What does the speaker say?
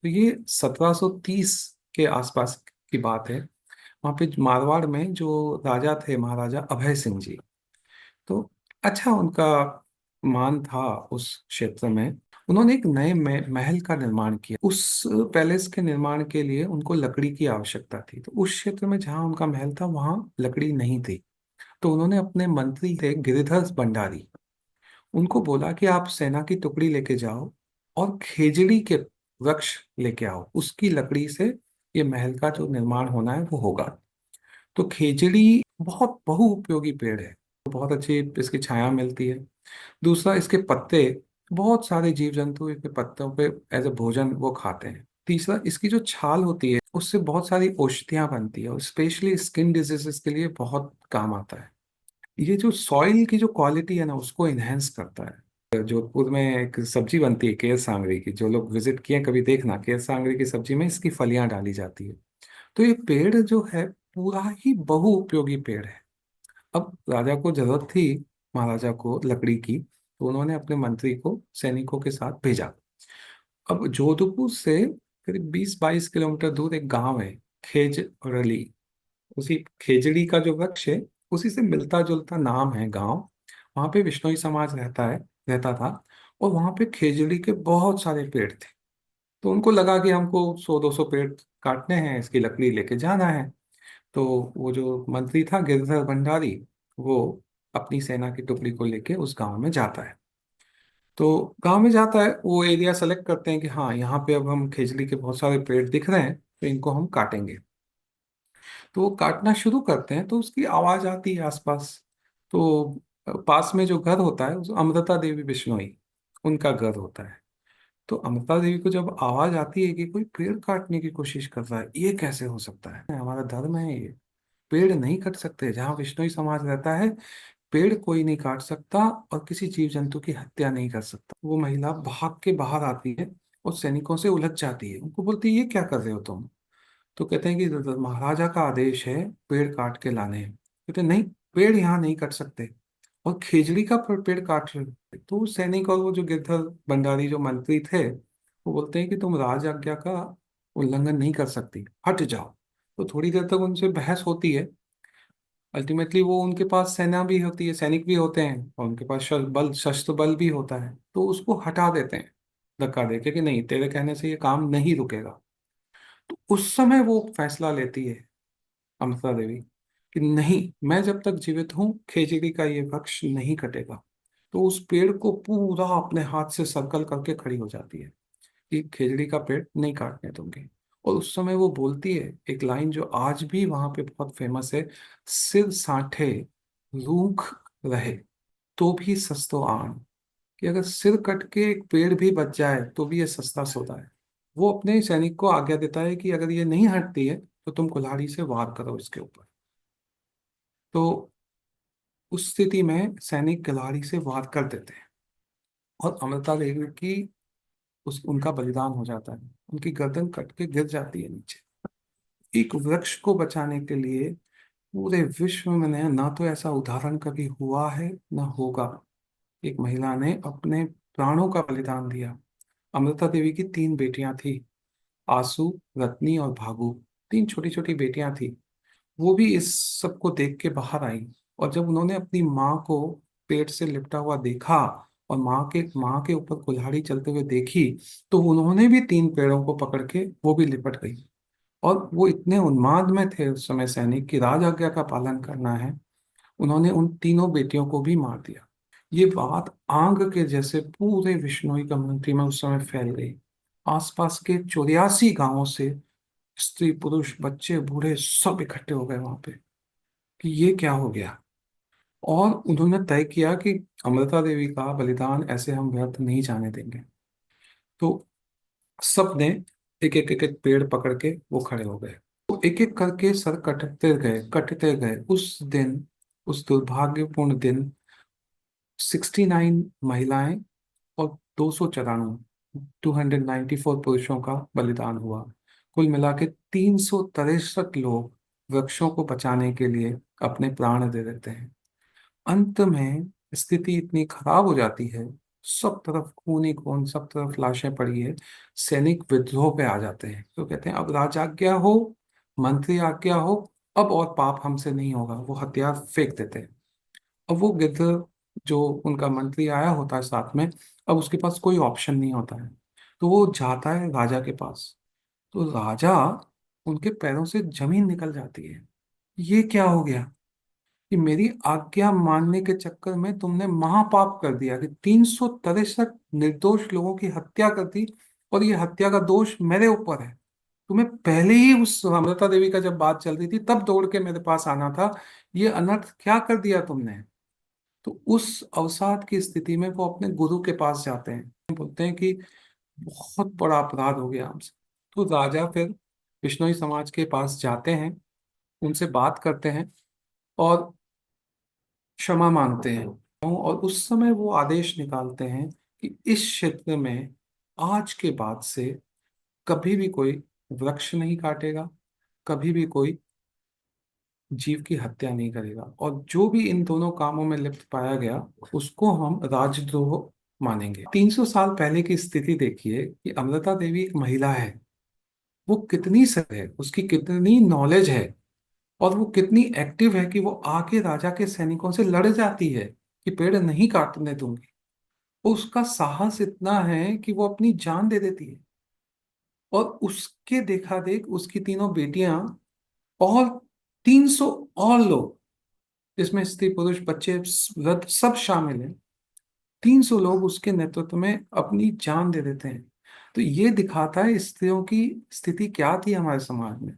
तो ये 1730 के आसपास की बात है। वहाँ पे मारवाड़ में जो राजा थे, महाराजा अभय सिंह जी, तो अच्छा उनका मान था उस क्षेत्र में। उन्होंने एक नए महल का निर्माण किया। उस पैलेस के निर्माण के लिए उनको लकड़ी की आवश्यकता थी, तो उस क्षेत्र में जहाँ उनका महल था वहाँ लकड़ी नहीं थी। तो उन्होंने अपने मंत्री थे गिरिधर भंडारी, उनको बोला कि आप सेना की टुकड़ी लेके जाओ और खेजड़ी के वृक्ष लेके आओ, उसकी लकड़ी से ये महल का जो निर्माण होना है वो होगा। तो खेजड़ी बहुत बहुउपयोगी पेड़ है, बहुत अच्छी इसकी छाया मिलती है। दूसरा, इसके पत्ते, बहुत सारे जीव जंतु इसके पत्तों पे एज ए भोजन वो खाते हैं। तीसरा, इसकी जो छाल होती है उससे बहुत सारी औषधियां बनती है और स्पेशली स्किन डिजीजेस के लिए बहुत काम आता है। ये जो सॉइल की जो क्वालिटी है ना उसको इनहेंस करता है। जोधपुर में एक सब्जी बनती है केर सांगरी की, जो लोग विजिट किए कभी देखना, केर सांगरी की सब्जी में इसकी फलियां डाली जाती है। तो ये पेड़ जो है पूरा ही बहुउपयोगी पेड़ है। अब राजा को जरूरत थी, महाराजा को लकड़ी की, तो उन्होंने अपने मंत्री को सैनिकों के साथ भेजा। अब जोधपुर से करीब 20-22 किलोमीटर दूर एक गांव है, खेजड़ली। उसी खेजड़ी का जो वृक्ष है उसी से मिलता जुलता नाम है गांव। वहां पे विश्नोई समाज रहता था। और वहां पे खेजड़ी के बहुत सारे पेड़ थे। तो उनको लगा कि हमको 100-200 पेड़ काटने हैं, इसकी लकड़ी लेके जाना है। तो वो जो मंत्री था गिरधर भंडारी, वो अपनी सेना की टुकड़ी को लेके उस गांव में जाता है। तो गांव में जाता है, वो एरिया सेलेक्ट करते हैं कि हाँ यहाँ पे अब हम खेजड़ी के बहुत सारे पेड़ दिख रहे हैं, तो इनको हम काटेंगे। तो वो काटना शुरू करते हैं तो उसकी आवाज आती है आसपास। तो पास में जो घर होता है उस अमृता देवी बिश्नोई, उनका घर होता है। तो अमृता देवी को जब आवाज आती है कि कोई पेड़ काटने की कोशिश कर रहा है, ये कैसे हो सकता है, हमारा धर्म है ये, पेड़ नहीं कट सकते, जहाँ विश्नोई समाज रहता है पेड़ कोई नहीं काट सकता और किसी जीव जंतु की हत्या नहीं कर सकता। वो महिला भाग के बाहर आती है और सैनिकों से उलझ जाती है, उनको बोलती है ये क्या कर रहे हो तुम। तो कहते हैं कि महाराजा का आदेश है पेड़ काट के लाने हैं। कहते हैं, नहीं, पेड़ यहाँ नहीं कट सकते और खेजड़ी का पेड़ काट रहे हो। तो वो सैनिक और वो जो गिरधर भंडारी जो मंत्री थे वो बोलते हैं कि तुम राज आज्ञा का उल्लंघन नहीं कर सकती, हट जाओ। तो थोड़ी देर तक उनसे बहस होती है। अल्टीमेटली वो उनके पास सेना भी होती है, सैनिक भी होते हैं और उनके पास शस्त्र बल भी होता है, तो उसको हटा देते हैं धक्का देके कि नहीं, तेरे कहने से ये काम नहीं रुकेगा। तो उस समय वो फैसला लेती है अमृता देवी कि नहीं, मैं जब तक जीवित हूं खेजड़ी का ये वृक्ष नहीं कटेगा। तो उस पेड़ को पूरा अपने हाथ से सर्कल करके खड़ी हो जाती है कि खेजड़ी का पेड़ नहीं काटने दूंगी। और उस समय वो बोलती है एक लाइन जो आज भी वहां पे बहुत फेमस है, सिर साठे रूख रहे तो भी सस्तो आन। कि अगर सिर कट के एक पेड़ भी बच जाए तो भी ये सस्ता सौदा है। वो अपने सैनिक को आज्ञा देता है कि अगर ये नहीं हटती है तो तुम कुल्हाड़ी से वार करो इसके ऊपर। तो उस स्थिति में सैनिक कुल्हाड़ी से वार कर देते हैं और अमृता देवी की उस उनका बलिदान हो जाता है, उनकी गर्दन कट के गिर जाती है नीचे। एक वृक्ष को बचाने के लिए पूरे विश्व में ना तो ऐसा उदाहरण कभी हुआ है ना होगा। एक महिला ने अपने प्राणों का बलिदान दिया। अमृता देवी की 3 बेटियां थी, आसू, रत्नी और भागु। 3 छोटी छोटी बेटियां थी। वो भी इस सब को देख के बाहर आई। और जब उन्होंने अपनी माँ को पेट से लिपटा हुआ देखा और माँ के ऊपर कुल्हाड़ी चलते हुए देखी, तो उन्होंने भी 3 पेड़ों को पकड़ के वो भी लिपट गई। और वो इतने उन्माद में थे उस समय सैनिक की राज आज्ञा का पालन करना है, उन्होंने उन 3 बेटियों को भी मार दिया। ये बात आग के जैसे पूरे विश्नोई कम्युनिटी में उस समय फैल गई। आसपास के 84 गांवों से स्त्री पुरुष बच्चे बूढ़े सब इकट्ठे हो गए वहां पे कि ये क्या हो गया। और उन्होंने तय किया कि अमृता देवी का बलिदान ऐसे हम व्यर्थ नहीं जाने देंगे। तो सब ने एक एक पेड़ पकड़ के वो खड़े हो गए। तो एक एक करके सर कटते गए उस दिन, उस दुर्भाग्यपूर्ण दिन 69 महिलाएं और 294 पुरुषों का बलिदान हुआ। कुल मिला के 363 लोग वृक्षों को बचाने के लिए अपने प्राण दे देते हैं। अंत में स्थिति इतनी खराब हो जाती है, सब तरफ खून ही खून, सब तरफ लाशें पड़ी है। सैनिक विद्रोह पे आ जाते हैं, तो कहते हैं अब राजाज्ञा हो, मंत्री आज्ञा हो, अब और पाप हमसे नहीं होगा। वो हथियार फेंक देते हैं। अब वो गिद्ध, जो उनका मंत्री आया होता है साथ में, अब उसके पास कोई ऑप्शन नहीं होता है, तो वो जाता है राजा के पास। तो राजा, उनके पैरों से जमीन निकल जाती है। ये क्या हो गया कि मेरी आज्ञा मानने के चक्कर में तुमने महापाप कर दिया कि 363 निर्दोष लोगों की हत्या कर दी, और ये हत्या का दोष मेरे ऊपर है। तुम्हें पहले ही उस अमृता देवी का जब बात चल रही थी तब दौड़ के मेरे पास आना था। ये अनर्थ क्या कर दिया तुमने। तो उस अवसाद की स्थिति में वो अपने गुरु के पास जाते हैं, बोलते हैं कि बहुत बड़ा अपराध हो गया हमसे। तो राजा फिर बिश्नोई समाज के पास जाते हैं, उनसे बात करते हैं और क्षमा मांगते हैं। और उस समय वो आदेश निकालते हैं कि इस क्षेत्र में आज के बाद से कभी भी कोई वृक्ष नहीं काटेगा, कभी भी कोई जीव की हत्या नहीं करेगा, और जो भी इन दोनों कामों में लिप्त पाया गया उसको हम राजद्रोह मानेंगे। 300 साल पहले की स्थिति देखिए कि अमृता देवी एक महिला है, वो कितनी सर है, उसकी कितनी नॉलेज है, और वो कितनी एक्टिव है कि वो आके राजा के सैनिकों से लड़ जाती है कि पेड़ नहीं काटने दूंगी। उसका साहस इतना है कि वो अपनी जान दे देती है। और उसके देखा देख उसकी तीनों बेटियां और 300 और लोग, जिसमें स्त्री पुरुष बच्चे वृद्ध सब शामिल हैं, 300 लोग उसके नेतृत्व में अपनी जान दे देते हैं। तो ये दिखाता है स्त्रियों की स्थिति क्या थी हमारे समाज में।